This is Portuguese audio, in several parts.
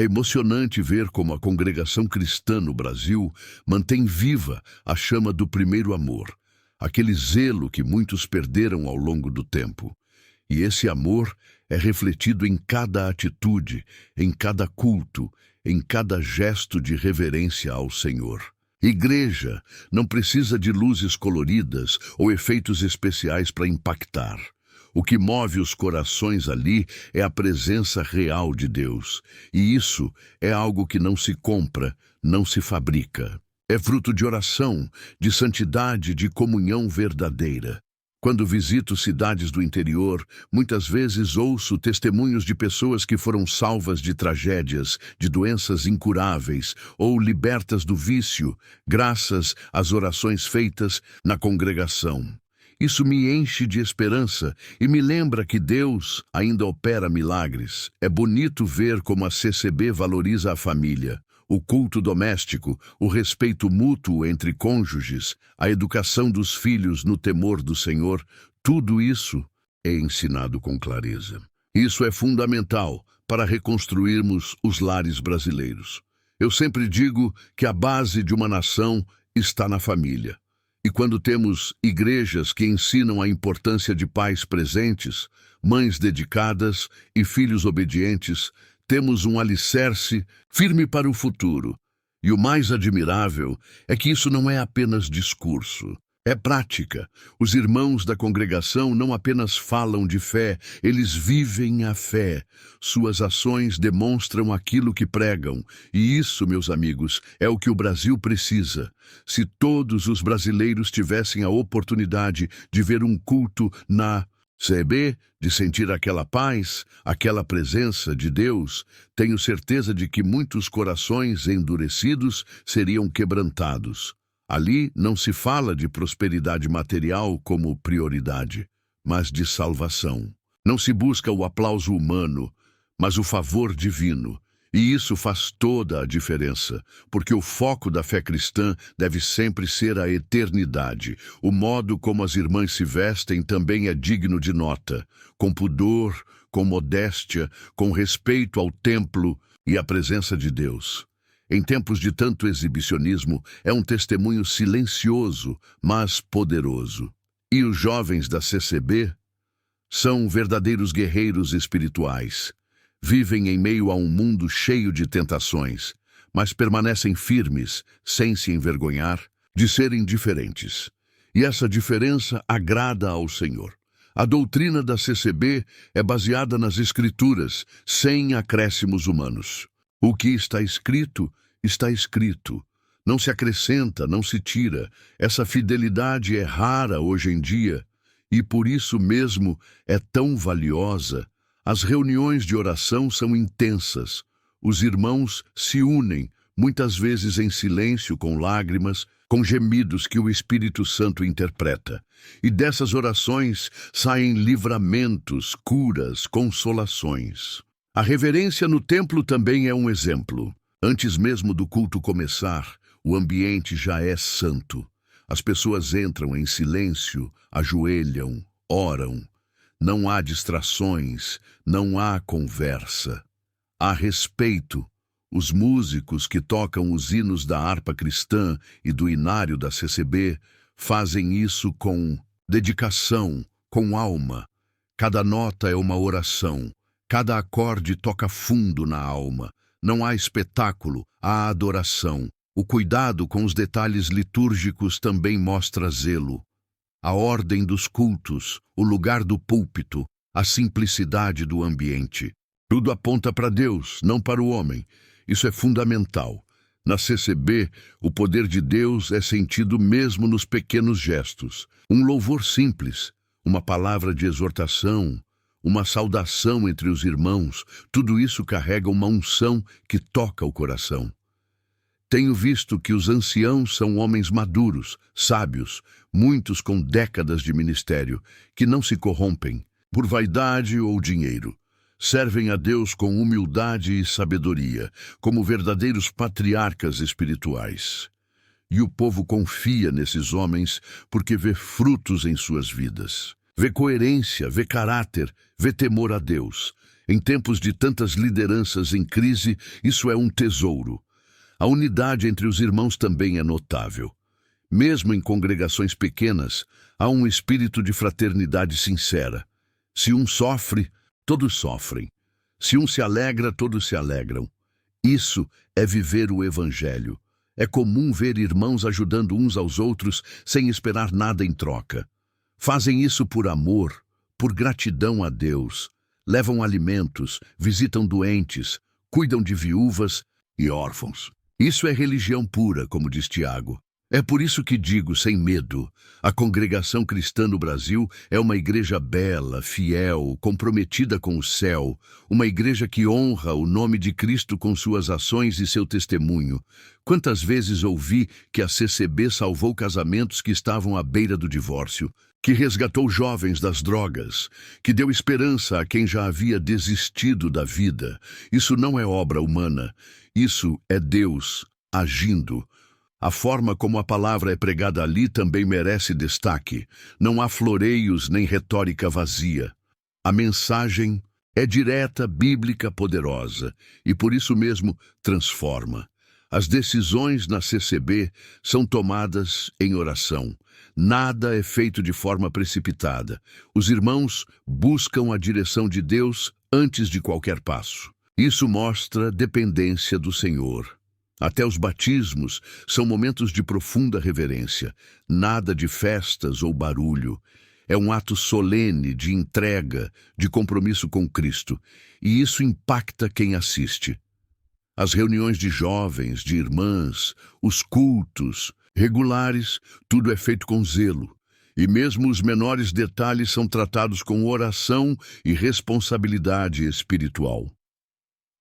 É emocionante ver como a congregação cristã no Brasil mantém viva a chama do primeiro amor, aquele zelo que muitos perderam ao longo do tempo. E esse amor é refletido em cada atitude, em cada culto, em cada gesto de reverência ao Senhor. Igreja não precisa de luzes coloridas ou efeitos especiais para impactar. O que move os corações ali é a presença real de Deus. E isso é algo que não se compra, não se fabrica. É fruto de oração, de santidade, de comunhão verdadeira. Quando visito cidades do interior, muitas vezes ouço testemunhos de pessoas que foram salvas de tragédias, de doenças incuráveis ou libertas do vício, graças às orações feitas na congregação. Isso me enche de esperança e me lembra que Deus ainda opera milagres. É bonito ver como a CCB valoriza a família, o culto doméstico, o respeito mútuo entre cônjuges, a educação dos filhos no temor do Senhor. Tudo isso é ensinado com clareza. Isso é fundamental para reconstruirmos os lares brasileiros. Eu sempre digo que a base de uma nação está na família. E quando temos igrejas que ensinam a importância de pais presentes, mães dedicadas e filhos obedientes, temos um alicerce firme para o futuro. E o mais admirável é que isso não é apenas discurso, é prática. Os irmãos da congregação não apenas falam de fé, eles vivem a fé. Suas ações demonstram aquilo que pregam. E isso, meus amigos, é o que o Brasil precisa. Se todos os brasileiros tivessem a oportunidade de ver um culto na CB, de sentir aquela paz, aquela presença de Deus, tenho certeza de que muitos corações endurecidos seriam quebrantados. Ali não se fala de prosperidade material como prioridade, mas de salvação. Não se busca o aplauso humano, mas o favor divino. E isso faz toda a diferença, porque o foco da fé cristã deve sempre ser a eternidade. O modo como as irmãs se vestem também é digno de nota, com pudor, com modéstia, com respeito ao templo e à presença de Deus. Em tempos de tanto exibicionismo, é um testemunho silencioso, mas poderoso. E os jovens da CCB são verdadeiros guerreiros espirituais. Vivem em meio a um mundo cheio de tentações, mas permanecem firmes, sem se envergonhar de serem diferentes. E essa diferença agrada ao Senhor. A doutrina da CCB é baseada nas Escrituras, sem acréscimos humanos. O que está escrito, está escrito. Não se acrescenta, não se tira. Essa fidelidade é rara hoje em dia, e por isso mesmo é tão valiosa. As reuniões de oração são intensas. Os irmãos se unem, muitas vezes em silêncio, com lágrimas, com gemidos que o Espírito Santo interpreta. E dessas orações saem livramentos, curas, consolações. A reverência no templo também é um exemplo. Antes mesmo do culto começar, o ambiente já é santo. As pessoas entram em silêncio, ajoelham, oram. Não há distrações, não há conversa. Há respeito. Os músicos que tocam os hinos da harpa cristã e do inário da CCB fazem isso com dedicação, com alma. Cada nota é uma oração. Cada acorde toca fundo na alma. Não há espetáculo, há adoração. O cuidado com os detalhes litúrgicos também mostra zelo. A ordem dos cultos, o lugar do púlpito, a simplicidade do ambiente. Tudo aponta para Deus, não para o homem. Isso é fundamental. Na CCB, o poder de Deus é sentido mesmo nos pequenos gestos. Um louvor simples, uma palavra de exortação, uma saudação entre os irmãos, tudo isso carrega uma unção que toca o coração. Tenho visto que os anciãos são homens maduros, sábios, muitos com décadas de ministério, que não se corrompem por vaidade ou dinheiro. Servem a Deus com humildade e sabedoria, como verdadeiros patriarcas espirituais. E o povo confia nesses homens porque vê frutos em suas vidas. Vê coerência, vê caráter, vê temor a Deus. Em tempos de tantas lideranças em crise, isso é um tesouro. A unidade entre os irmãos também é notável. Mesmo em congregações pequenas, há um espírito de fraternidade sincera. Se um sofre, todos sofrem. Se um se alegra, todos se alegram. Isso é viver o Evangelho. É comum ver irmãos ajudando uns aos outros sem esperar nada em troca. Fazem isso por amor, por gratidão a Deus. Levam alimentos, visitam doentes, cuidam de viúvas e órfãos. Isso é religião pura, como diz Tiago. É por isso que digo, sem medo, a Congregação Cristã no Brasil é uma igreja bela, fiel, comprometida com o céu, uma igreja que honra o nome de Cristo com suas ações e seu testemunho. Quantas vezes ouvi que a CCB salvou casamentos que estavam à beira do divórcio, que resgatou jovens das drogas, que deu esperança a quem já havia desistido da vida. Isso não é obra humana, isso é Deus agindo. A forma como a palavra é pregada ali também merece destaque. Não há floreios nem retórica vazia. A mensagem é direta, bíblica, poderosa e por isso mesmo transforma. As decisões na CCB são tomadas em oração. Nada é feito de forma precipitada. Os irmãos buscam a direção de Deus antes de qualquer passo. Isso mostra dependência do Senhor. Até os batismos são momentos de profunda reverência, nada de festas ou barulho. É um ato solene de entrega, de compromisso com Cristo, e isso impacta quem assiste. As reuniões de jovens, de irmãs, os cultos regulares, tudo é feito com zelo. E mesmo os menores detalhes são tratados com oração e responsabilidade espiritual.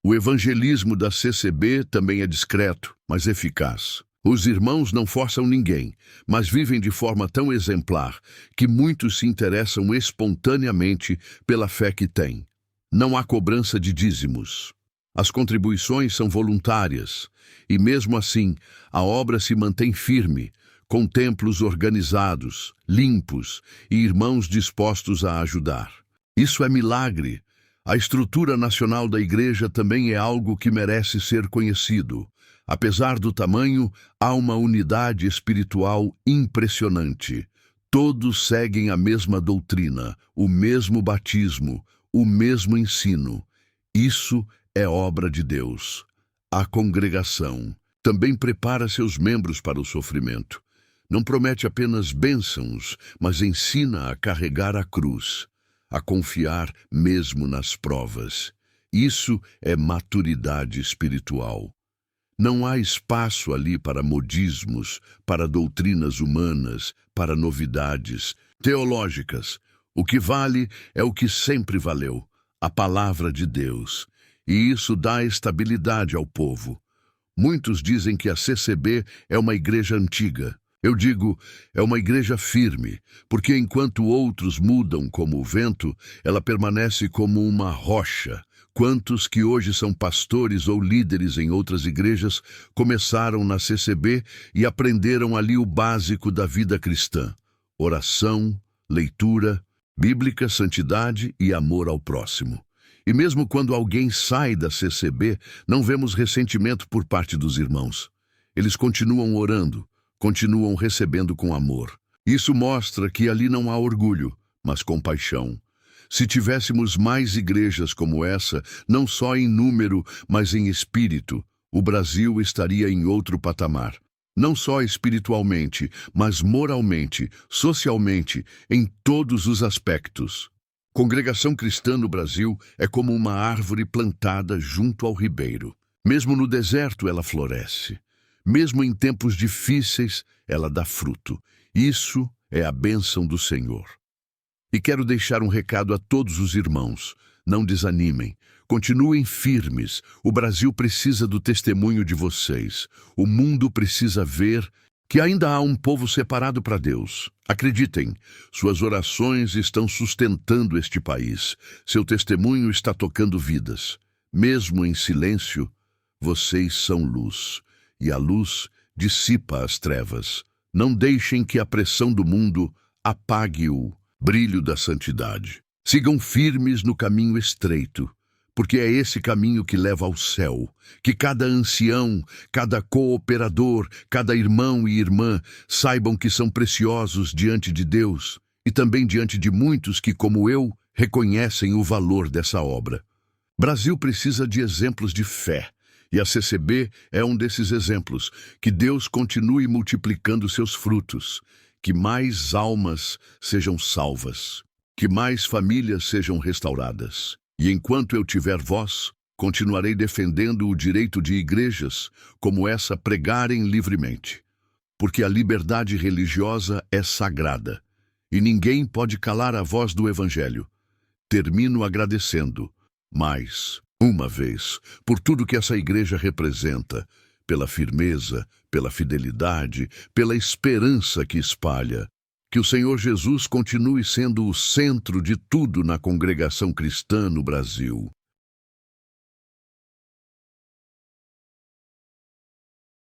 O evangelismo da CCB também é discreto, mas eficaz. Os irmãos não forçam ninguém, mas vivem de forma tão exemplar que muitos se interessam espontaneamente pela fé que têm. Não há cobrança de dízimos. As contribuições são voluntárias, e mesmo assim, a obra se mantém firme, com templos organizados, limpos e irmãos dispostos a ajudar. Isso é milagre. A estrutura nacional da igreja também é algo que merece ser conhecido. Apesar do tamanho, há uma unidade espiritual impressionante. Todos seguem a mesma doutrina, o mesmo batismo, o mesmo ensino. Isso é obra de Deus. A congregação também prepara seus membros para o sofrimento. Não promete apenas bênçãos, mas ensina a carregar a cruz, a confiar mesmo nas provas. Isso é maturidade espiritual. Não há espaço ali para modismos, para doutrinas humanas, para novidades teológicas. O que vale é o que sempre valeu, a palavra de Deus. E isso dá estabilidade ao povo. Muitos dizem que a CCB é uma igreja antiga. Eu digo, é uma igreja firme, porque enquanto outros mudam como o vento, ela permanece como uma rocha. Quantos que hoje são pastores ou líderes em outras igrejas começaram na CCB e aprenderam ali o básico da vida cristã: oração, leitura, bíblica, santidade e amor ao próximo. E mesmo quando alguém sai da CCB, não vemos ressentimento por parte dos irmãos. Eles continuam orando, continuam recebendo com amor. Isso mostra que ali não há orgulho, mas compaixão. Se tivéssemos mais igrejas como essa, não só em número, mas em espírito, o Brasil estaria em outro patamar. Não só espiritualmente, mas moralmente, socialmente, em todos os aspectos. Congregação Cristã no Brasil é como uma árvore plantada junto ao ribeiro. Mesmo no deserto ela floresce. Mesmo em tempos difíceis, ela dá fruto. Isso é a bênção do Senhor. E quero deixar um recado a todos os irmãos. Não desanimem. Continuem firmes. O Brasil precisa do testemunho de vocês. O mundo precisa ver que ainda há um povo separado para Deus. Acreditem, suas orações estão sustentando este país. Seu testemunho está tocando vidas. Mesmo em silêncio, vocês são luz. E a luz dissipa as trevas. Não deixem que a pressão do mundo apague o brilho da santidade. Sigam firmes no caminho estreito, porque é esse caminho que leva ao céu. Que cada ancião, cada cooperador, cada irmão e irmã saibam que são preciosos diante de Deus e também diante de muitos que, como eu, reconhecem o valor dessa obra. Brasil precisa de exemplos de fé, e a CCB é um desses exemplos. Que Deus continue multiplicando seus frutos, que mais almas sejam salvas, que mais famílias sejam restauradas. E enquanto eu tiver voz, continuarei defendendo o direito de igrejas como essa pregarem livremente, porque a liberdade religiosa é sagrada e ninguém pode calar a voz do Evangelho. Termino agradecendo, mais uma vez, por tudo que essa igreja representa, pela firmeza, pela fidelidade, pela esperança que espalha. Que o Senhor Jesus continue sendo o centro de tudo na congregação cristã no Brasil.